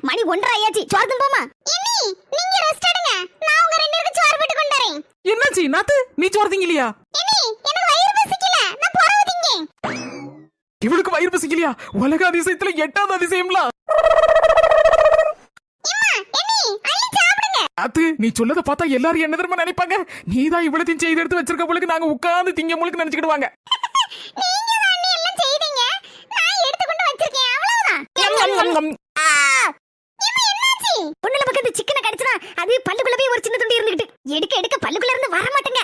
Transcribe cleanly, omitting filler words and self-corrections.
மணி 1:30 ஆயாச்சு. சோறு போமா. இன்னி நீங்க ரெஸ்ட் எடுங்க. நான் உங்க ரெண்டு பேருக்கு சோறு போட்டு கொண்டு வரேன். என்னாச்சு நாத்து? நீ சோறு திங்கலையா? இன்னி எனக்கு வயிறு பசிக்கல. நான் போறவு திங்க. இவளுக்கு வயிறு பசிக்கலையா? உலக அதிசயத்துல 8வது அதிசயம்ல. நாத்து, நீ சொல்லத பார்த்தா எல்லாரும் என்ன தெரியுமா நினைப்பாங்க? நீதான் இவ்வளவு செய்து எடுத்து வச்சிருக்க போலுக்கு நாங்க உட்கார்ந்து திங்க முழுக்கு நினைச்சுக்கிடுவாங்க. அது பல்லுக்குள்ள போய் ஒரு சின்ன துண்டு இருந்துகிட்டு எடுக்க எடுக்க பல்லுக்குள்ள இருந்து வர மாட்டேங்க.